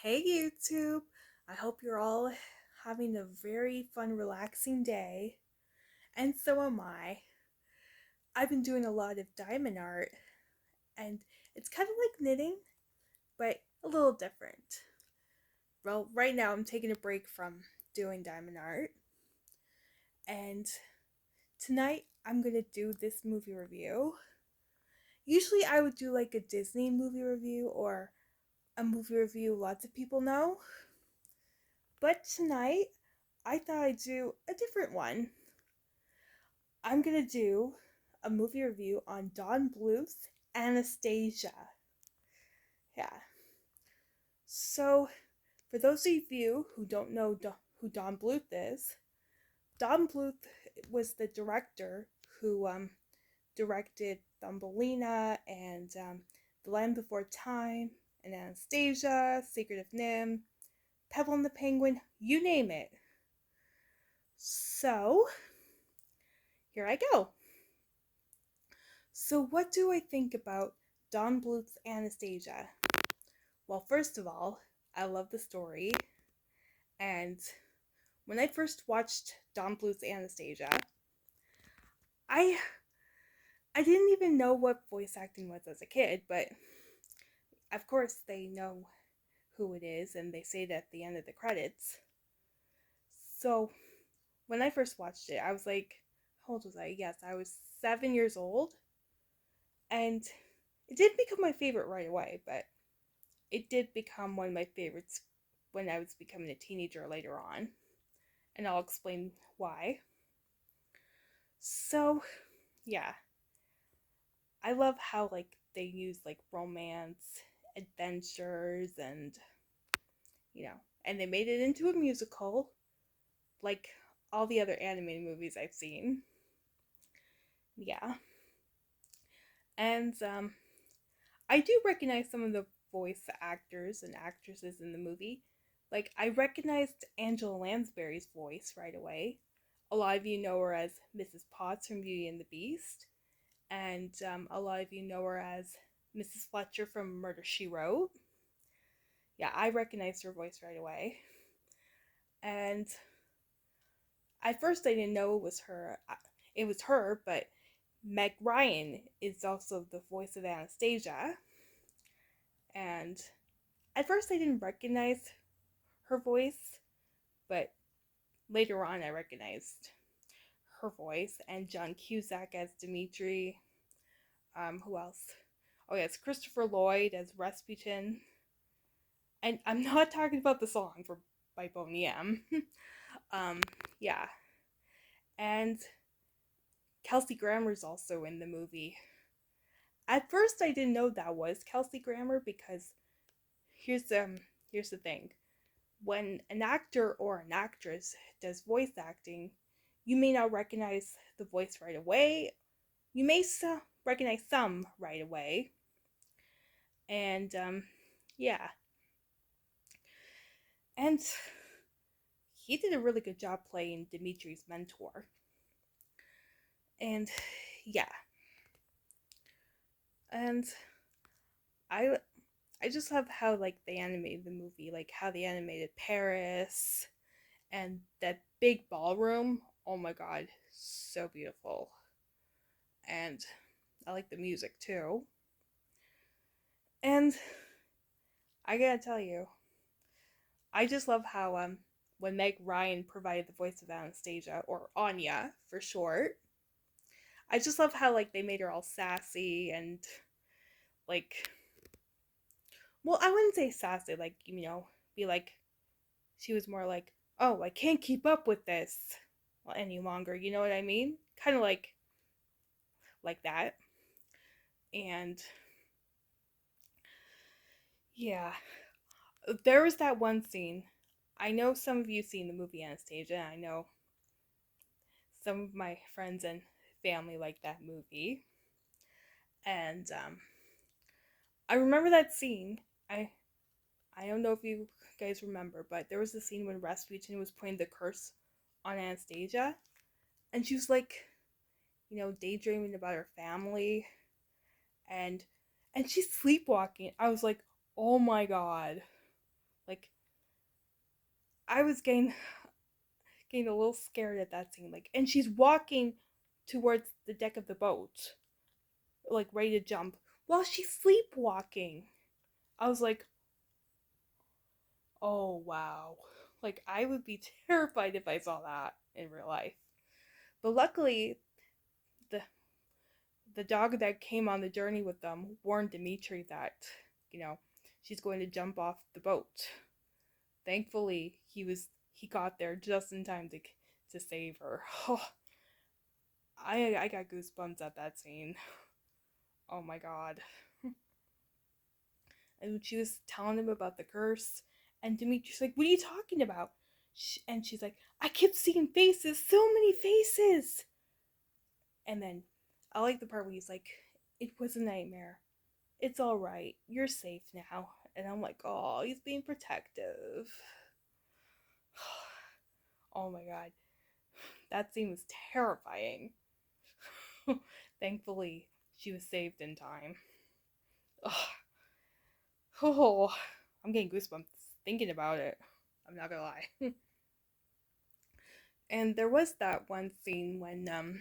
Hey YouTube! I hope you're all having a very fun, relaxing day. And so am I. I've been doing a lot of diamond art, and it's kind of like knitting, but a little different. Well, right now I'm taking a break from doing diamond art, and tonight I'm gonna do this movie review. Usually I would do like a Disney movie review or a movie review lots of people know, but tonight I thought I'd do a different one. I'm gonna do a movie review on Don Bluth's Anastasia. Yeah. So, for those of you who don't know who Don Bluth is, Don Bluth was the director who directed Thumbelina and The Land Before Time and Anastasia, Secret of Nim, Pebble and the Penguin, you name it. So, here I go. So, what do I think about Don Bluth's Anastasia? Well, first of all, I love the story, and when I first watched Don Bluth's Anastasia, I I didn't even know what voice acting was as a kid, but of course they know who it is and they say it at the end of the credits. So, when I first watched it, I was like, how old was I? Yes, I was 7 years old, and it didn't become my favorite right away, but it did become one of my favorites when I was becoming a teenager later on, and I'll explain why. So, yeah, I love how like they use like romance, adventures, and and they made it into a musical, like all the other animated movies I've seen. Yeah, and I do recognize some of the voice actors and actresses in the movie. Like, I recognized Angela Lansbury's voice right away. A lot of you know her as Mrs. Potts from Beauty and the Beast, and a lot of you know her as Mrs. Fletcher from Murder, She Wrote. Yeah, I recognized her voice right away. And at first I didn't know it was her. It was her, but Meg Ryan is also the voice of Anastasia. And at first I didn't recognize her voice, but later on I recognized her voice. And John Cusack as Dimitri. Who else? Oh yes, Christopher Lloyd as Rasputin. And I'm not talking about the song for by Boney M. um, yeah. And Kelsey Grammer's also in the movie. At first I didn't know that was Kelsey Grammer because here's here's the thing. When an actor or an actress does voice acting, you may not recognize the voice right away. You may recognize some right away. And yeah. And he did a really good job playing Dimitri's mentor. And yeah. And I I just love how like they animated the movie, like how they animated Paris and that big ballroom. Oh my god, so beautiful. And I like the music too. And I gotta tell you, I just love how when Meg Ryan provided the voice of Anastasia, or Anya for short, I just love how like they made her all sassy and like, well, I wouldn't say sassy, like, be like, she was more like, oh, I can't keep up with this any longer, you know what I mean? Kind of like that. And yeah, there was that one scene. I know some of you seen the movie Anastasia, and I know some of my friends and family like that movie. And I remember that scene. I don't know if you guys remember, but there was a scene when Rasputin was putting the curse on Anastasia, and she was like, daydreaming about her family, and she's sleepwalking. I was like, oh my god, Like, I was getting a little scared at that scene. Like, and she's walking towards the deck of the boat, like ready to jump, while she's sleepwalking. I was like, oh wow. Like, I would be terrified if I saw that in real life. But luckily, the the dog that came on the journey with them warned Dimitri that, you know, she's going to jump off the boat. Thankfully, he got there just in time to save her. Oh, I got goosebumps at that scene. Oh my god. And she was telling him about the curse, and Dimitri's like, "What are you talking about?" And she's like, "I kept seeing faces, so many faces." And then I like the part where he's like, "It was a nightmare. It's all right. You're safe now." And I'm like, "Oh, he's being protective." Oh my god, that scene was terrifying. Thankfully, she was saved in time. Oh, I'm getting goosebumps thinking about it. I'm not gonna lie. And there was that one scene when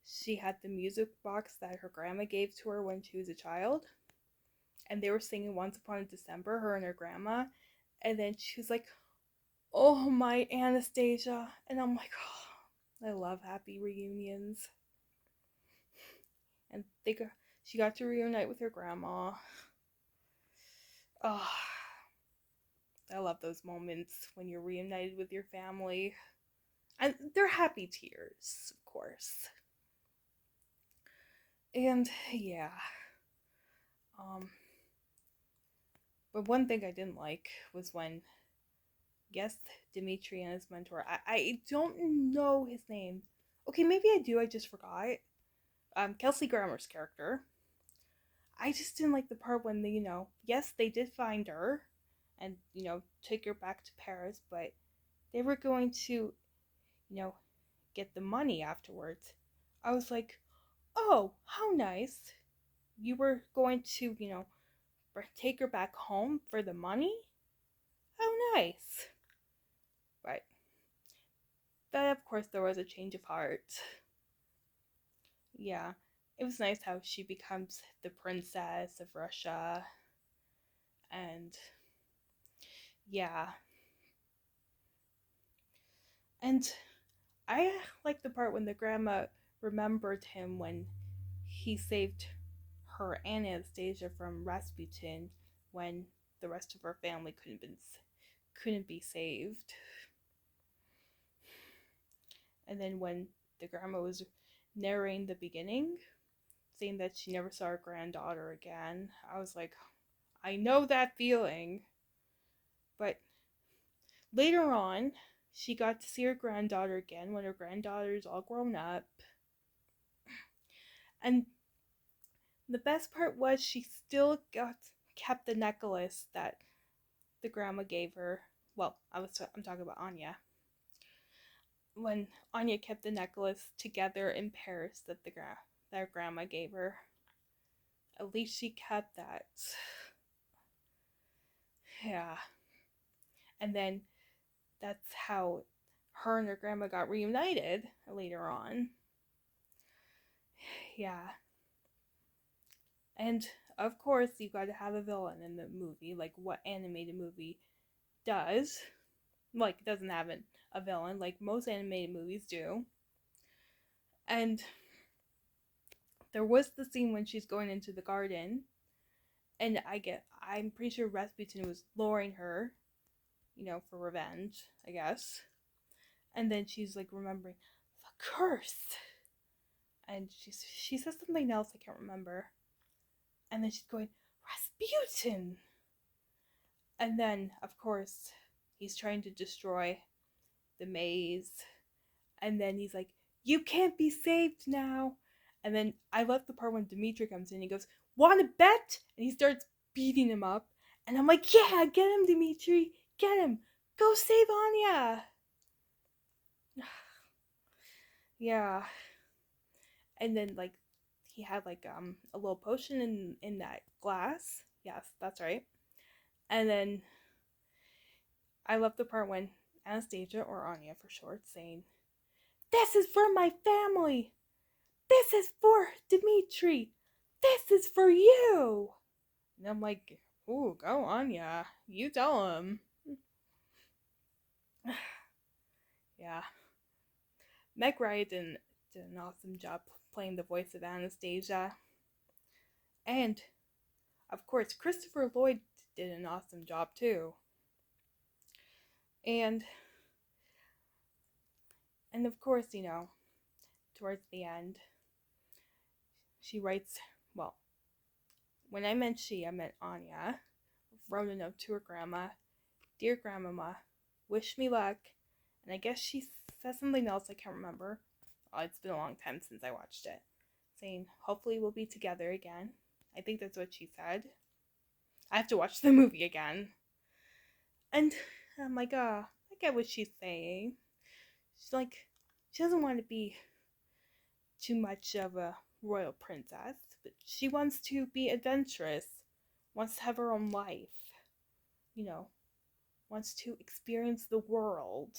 she had the music box that her grandma gave to her when she was a child, and they were singing Once Upon a December, her and her grandma, and then she was like, "Oh my Anastasia," and I'm like, oh, I love happy reunions. And she got to reunite with her grandma. Oh, I love those moments when you're reunited with your family. And they're happy tears, of course. And yeah. Um but one thing I didn't like was when, yes, Dimitri and his mentor, I don't know his name. Okay, maybe I do, I just forgot. Kelsey Grammer's character. I just didn't like the part when they, yes, they did find her and, take her back to Paris, but they were going to, you know, get the money afterwards. I was like, oh, how nice. You were going to, take her back home for the money? How nice. But then, of course, there was a change of heart. Yeah, it was nice how she becomes the princess of Russia. And yeah. And I like the part when the grandma remembered him when he saved her and Anastasia from Rasputin when the rest of her family couldn't be saved. And then when the grandma was narrating the beginning, saying that she never saw her granddaughter again, I was like, I know that feeling. But later on, she got to see her granddaughter again when her granddaughter's all grown up. And the best part was she still kept the necklace that the grandma gave her. Well, I'm talking about Anya. When Anya kept the necklace together in Paris that her grandma gave her, at least she kept that. Yeah. And then that's how her and her grandma got reunited later on. Yeah. And of course, you got to have a villain in the movie, like what animated movie does. Like, it doesn't have a villain, like most animated movies do. And there was the scene when she's going into the garden, and I'm pretty sure Rasputin was luring her, for revenge, I guess. And then she's like remembering the curse, and she says something else I can't remember. And then she's going, Rasputin. And then, of course, he's trying to destroy the maze. And then he's like, "You can't be saved now." And then I love the part when Dimitri comes in. He goes, "Want to bet?" And he starts beating him up. And I'm like, "Yeah, get him, Dimitri. Get him. Go save Anya." Yeah. And then, like, he had like a little potion in that glass. Yes, that's right. And then I love the part when Anastasia, or Anya for short, saying, "This is for my family! This is for Dimitri! This is for you!" And I'm like, "Ooh, go Anya. You tell him." Yeah. Meg Ryan did an awesome job playing the voice of Anastasia. And, of course, Christopher Lloyd did an awesome job too. And of course, towards the end, she writes, well, when I meant she, I meant Anya, wrote a note to her grandma. "Dear Grandmama, wish me luck." And I guess she says something else, I can't remember. Oh, it's been a long time since I watched it. Saying, "Hopefully we'll be together again." I think that's what she said. I have to watch the movie again. And I'm like, I get what she's saying. She's like, she doesn't want to be too much of a royal princess, but she wants to be adventurous, wants to have her own life, wants to experience the world.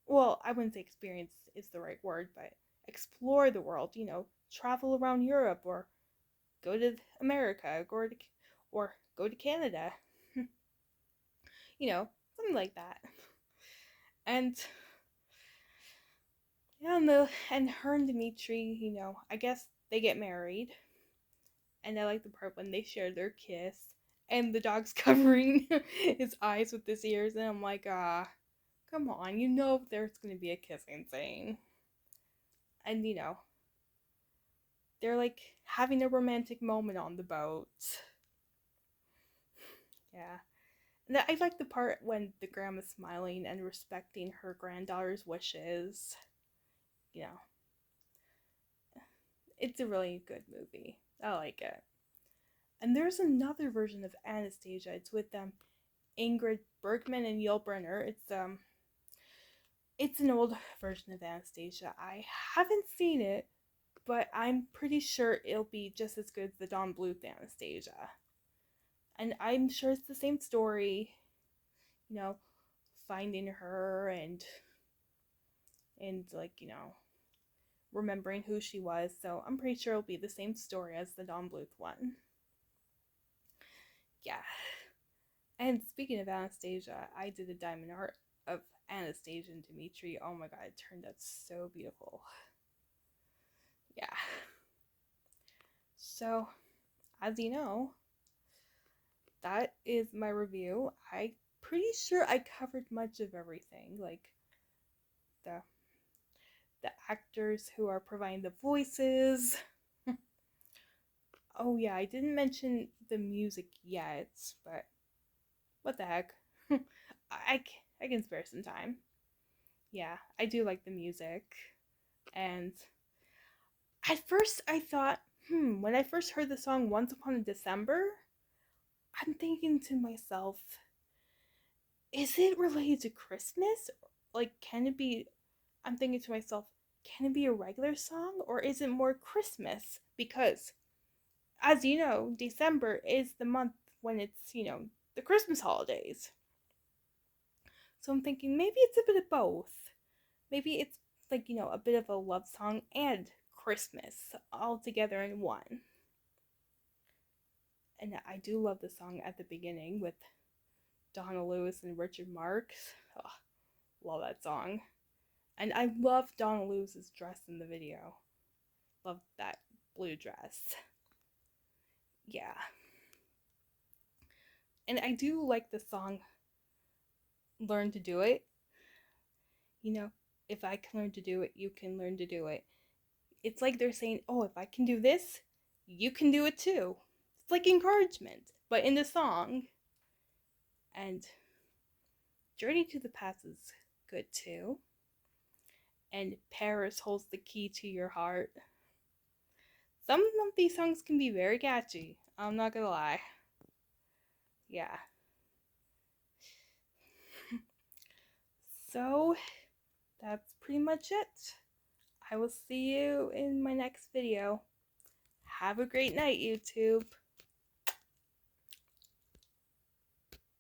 Well, I wouldn't say experience is the right word, but explore the world, travel around Europe, or go to America, or go to Canada. Something like that. And yeah, and her and Dimitri, I guess they get married. And I like the part when they share their kiss, and the dog's covering his eyes with his ears, and I'm like, come on, there's gonna be a kissing scene. And they're like having a romantic moment on the boat. Yeah. And I like the part when the grandma's smiling and respecting her granddaughter's wishes. It's a really good movie. I like it. And there's another version of Anastasia. It's with Ingrid Bergman and Yul Brynner. It's an old version of Anastasia. I haven't seen it, but I'm pretty sure it'll be just as good as the Don Bluth Anastasia. And I'm sure it's the same story, finding her and like, remembering who she was. So I'm pretty sure it'll be the same story as the Don Bluth one. Yeah. And speaking of Anastasia, I did a diamond art of Anastasia and Dimitri. Oh my god, it turned out so beautiful. Yeah. So, as you know, that is my review. I'm pretty sure I covered much of everything, like the actors who are providing the voices. Oh yeah, I didn't mention the music yet, but what the heck. I can spare some time. Yeah, I do like the music. And at first I thought, when I first heard the song Once Upon a December, I'm thinking to myself, is it related to Christmas? Like, I'm thinking to myself, can it be a regular song, or is it more Christmas? Because, as you know, December is the month when it's, the Christmas holidays. So I'm thinking maybe it's a bit of both. Maybe it's like, a bit of a love song and Christmas all together in one. And I do love the song at the beginning with Donna Lewis and Richard Marx. Oh, love that song. And I love Donna Lewis's dress in the video. Love that blue dress. Yeah. And I do like the song Learn to Do It. If I can learn to do it, you can learn to do it. It's like they're saying, oh, if I can do this, you can do it too. It's like encouragement, but in the song. And Journey to the Past is good too. And Paris Holds the Key to Your Heart. Some of these songs can be very catchy. I'm not gonna lie. Yeah. So, that's pretty much it. I will see you in my next video. Have a great night, YouTube.